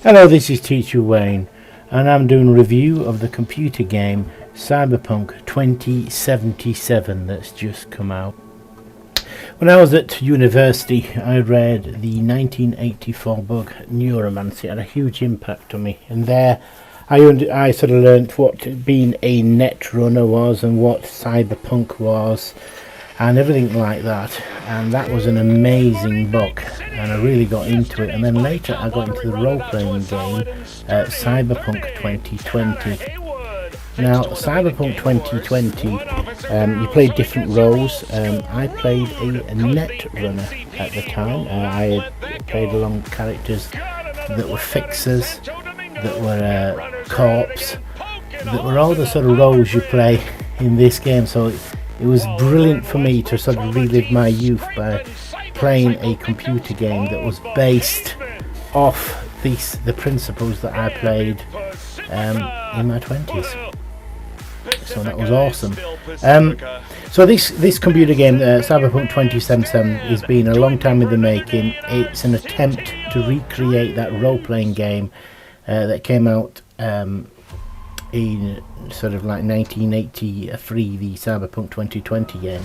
Hello, this is Teacher Wayne, and I'm doing a review of the computer game Cyberpunk 2077 that's just come out. When I was at university, I read the 1984 book Neuromancy. It had a huge impact on me, and there I sort of learnt what being a net runner was and what cyberpunk was and everything like that, and that was an amazing book, and I really got into it. And then later I got into the role-playing game Cyberpunk 2020. Now Cyberpunk 2020, you played different roles. I played a net runner at the time. I had played along characters that were fixers, that were corps, that were all the sort of roles you play in this game. So it was brilliant for me to sort of relive my youth by playing a computer game that was based off the principles that I played in my 20s. So that was awesome. So this computer game, Cyberpunk 2077, has been a long time in the making. It's an attempt to recreate that role-playing game that came out in sort of like 1983, the Cyberpunk 2020 game.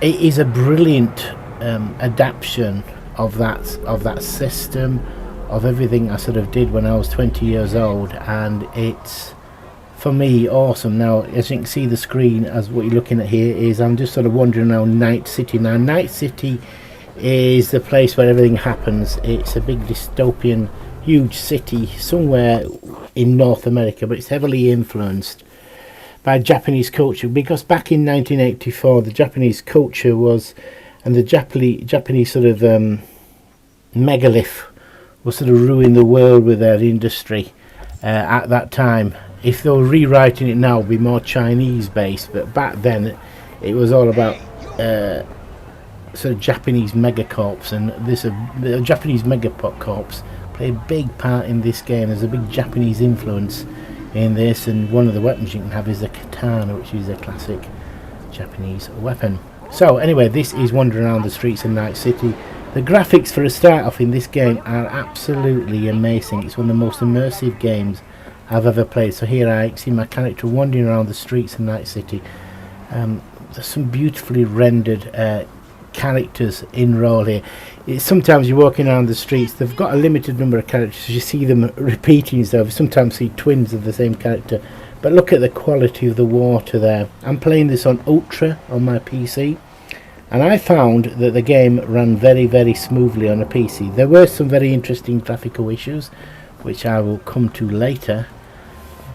It is a brilliant adaptation of that system, of everything I sort of did when I was 20 years old, and it's, for me, awesome. Now, as you can see, the screen, as what you're looking at here, is I'm just sort of wandering around Night City. Now, Night City is the place where everything happens. It's a big dystopian, huge city somewhere in North America, but it's heavily influenced by Japanese culture, because back in 1984 the Japanese culture was, and the Japanese sort of megalith was sort of ruining the world with their industry at that time. If they were rewriting it now, it would be more Chinese based, but back then it was all about sort of Japanese megacorps, and the Japanese megacorps play a big part in this game. There's a big Japanese influence in this, and one of the weapons you can have is a katana, which is a classic Japanese weapon. So anyway, this is wandering around the streets of Night City. The graphics for a start off in this game are absolutely amazing. It's one of the most immersive games I've ever played. So here I see my character wandering around the streets of Night City. There's some beautifully rendered characters in role here. Sometimes you're walking around the streets, they've got a limited number of characters, you see them repeating themselves. Sometimes see twins of the same character, but look at the quality of the water there. I'm playing this on Ultra on my PC, and I found that the game ran very, very smoothly on a PC. There were some very interesting graphical issues which I will come to later,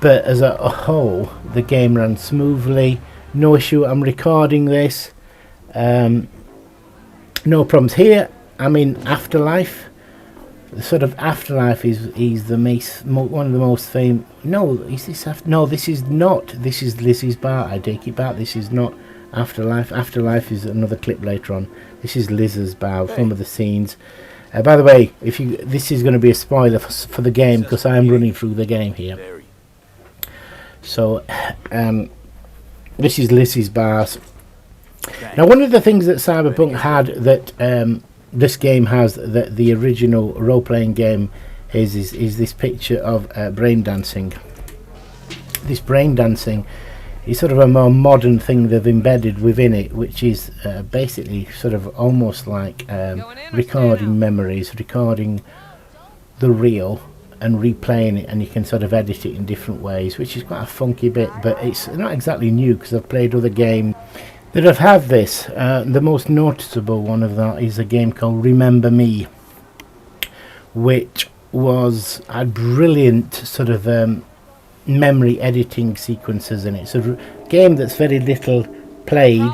but as a whole the game ran smoothly, no issue. I'm recording this, no problems. Here I'm in Afterlife. The sort of Afterlife is the one of the most famous. No, is this no, this is not. This is Lizzie's bar. I take it back. This is not Afterlife. Afterlife is another clip later on. This is Lizzie's bar. Some of the scenes. By the way, this is going to be a spoiler for the game, because I am running through the game here. So this is Lizzie's bars. Now, one of the things that Cyberpunk had that this game has that the original role-playing game is this picture of brain dancing. This brain dancing is sort of a more modern thing they've embedded within it, which is basically sort of almost like recording memories, recording the real and replaying it, and you can sort of edit it in different ways, which is quite a funky bit, but it's not exactly new, because I've played other games that have had this. The most noticeable one of that is a game called Remember Me, which had brilliant sort of memory editing sequences in it. It's a game that's very little played,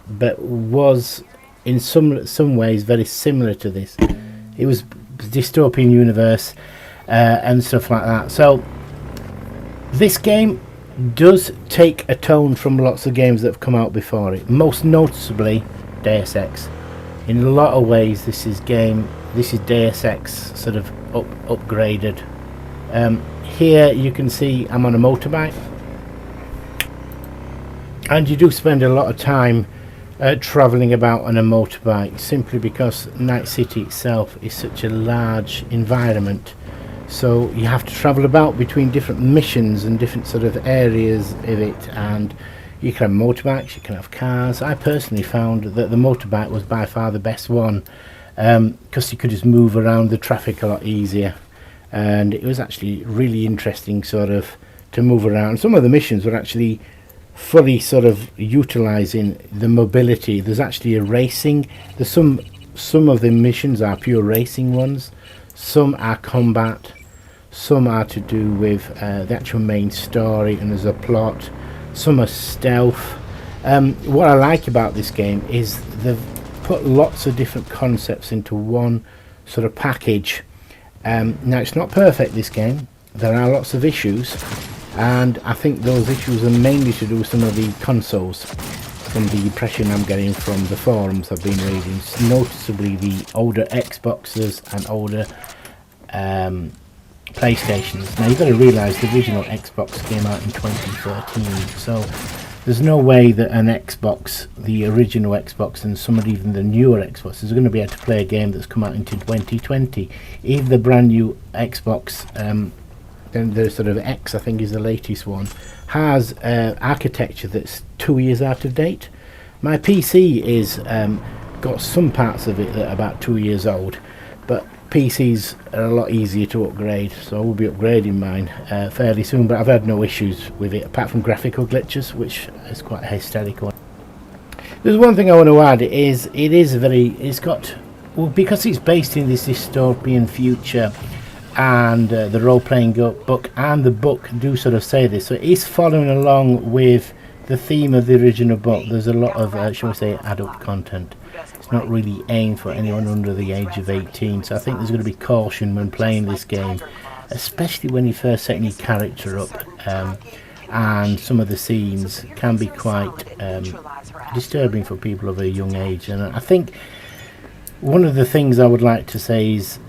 but was in some ways very similar to this. It was dystopian universe and stuff like that. So this game does take a tone from lots of games that have come out before it, most noticeably Deus Ex. In a lot of ways this is Deus Ex sort of upgraded. Here you can see I'm on a motorbike, and you do spend a lot of time travelling about on a motorbike, simply because Night City itself is such a large environment. So you have to travel about between different missions and different sort of areas of it, and you can have motorbikes, you can have cars. I personally found that the motorbike was by far the best one, because you could just move around the traffic a lot easier, and it was actually really interesting sort of to move around. Some of the missions were actually fully sort of utilising the mobility. There's actually a racing, there's some of the missions are pure racing ones, some are combat, some are to do with the actual main story and there's a plot, some are stealth. What I like about this game is they've put lots of different concepts into one sort of package. Now it's not perfect, this game, there are lots of issues, and I think those issues are mainly to do with some of the consoles, from the impression I'm getting from the forums I've been reading, noticeably the older Xboxes and older PlayStations. Now you've got to realise the original Xbox came out in 2013, so there's no way that an Xbox, the original Xbox, and some of even the newer Xboxes are going to be able to play a game that's come out into 2020. Even the brand new Xbox, then the sort of X, I think is the latest one, has architecture that's 2 years out of date. My PC is got some parts of it that are about 2 years old, but PCs are a lot easier to upgrade, so I will be upgrading mine fairly soon, but I've had no issues with it apart from graphical glitches, which is quite hysterical. There's one thing I want to add, it's got, well, because it's based in this dystopian future, and the role-playing book and the book do sort of say this, so it is following along with the theme of the original book. There's a lot of shall we say adult content. It's not really aimed for anyone under the age of 18, so I think there's going to be caution when playing this game, especially when you first set your character up, and some of the scenes can be quite disturbing for people of a young age. And I think one of the things I would like to say is,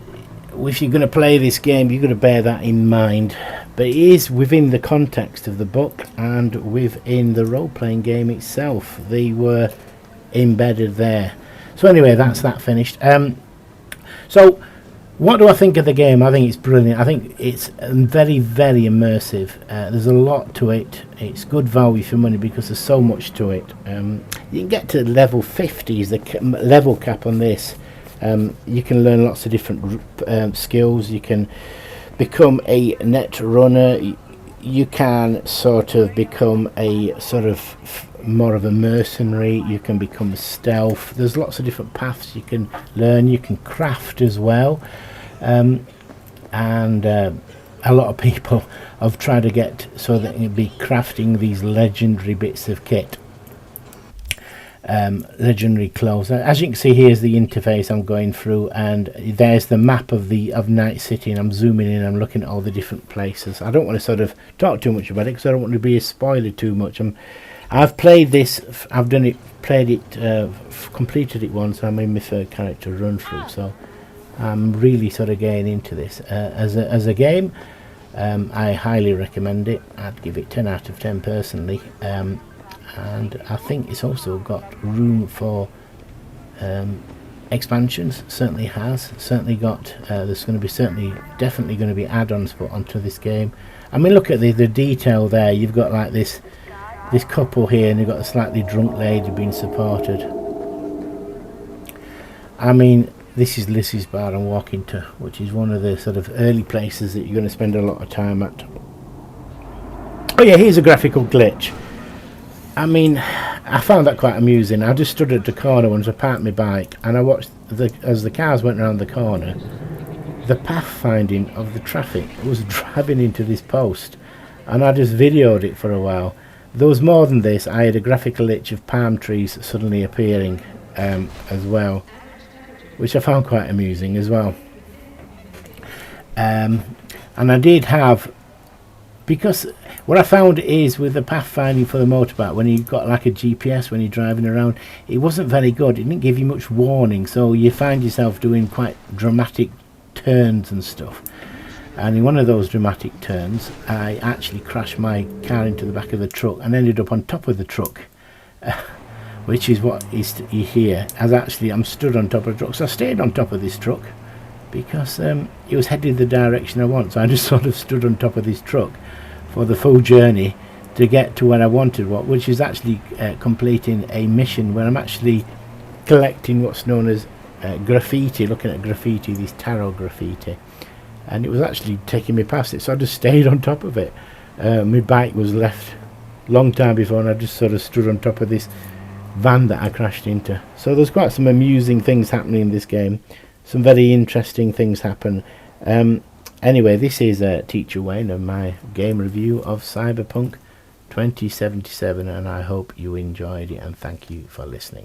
if you're going to play this game, you've got to bear that in mind, but it is within the context of the book and within the role-playing game itself. They were embedded there. So anyway, that's that finished. So what do I think of the game? I think it's brilliant. I think it's very, very immersive. There's a lot to it. It's good value for money because there's so much to it. You can get to level 50 is the level cap on this. You can learn lots of different skills. You can become a net runner. You can sort of become a sort of more of a mercenary. You can become a stealth. There's lots of different paths you can learn. You can craft as well, and a lot of people have tried to get so that you'll be crafting these legendary bits of kit. Legendary clothes. As you can see, here's the interface I'm going through, and there's the map of Night City, and I'm zooming in, I'm looking at all the different places. I don't want to sort of talk too much about it because I don't want to be a spoiler too much. I've played this, I've done it, played it, completed it once. I'm in my third character run through, so I'm really sort of getting into this as a game. I highly recommend it. I'd give it 10 out of 10 personally. And I think it's also got room for expansions. Certainly has. Certainly got. There's going to be definitely going to be add-ons put onto this game. I mean, look at the detail there. You've got like this couple here, and you've got a slightly drunk lady being supported. I mean, this is Lizzie's bar I'm walking to, which is one of the sort of early places that you're going to spend a lot of time at. Oh yeah, here's a graphical glitch. I mean, I found that quite amusing. I just stood at the corner once I parked my bike, and I watched as the cars went around the corner, the pathfinding of the traffic was driving into this post, and I just videoed it for a while. There was more than this. I had a graphical glitch of palm trees suddenly appearing as well, which I found quite amusing as well. And I did have, because what I found is with the pathfinding for the motorbike, when you've got like a GPS when you're driving around, it wasn't very good. It didn't give you much warning, so you find yourself doing quite dramatic turns and stuff. And in one of those dramatic turns, I actually crashed my car into the back of the truck and ended up on top of the truck, which is what is here. As actually I'm stood on top of the truck, so I stayed on top of this truck because it was headed the direction I want. So I just sort of stood on top of this truck for the full journey to get to where I wanted, which is actually completing a mission where I'm actually collecting what's known as graffiti, looking at graffiti, this tarot graffiti, and it was actually taking me past it, so I just stayed on top of it. My bike was left long time before, and I just sort of stood on top of this van that I crashed into. So there's quite some amusing things happening in this game, some very interesting things happen. Anyway, this is Teacher Wayne and my game review of Cyberpunk 2077, and I hope you enjoyed it, and thank you for listening.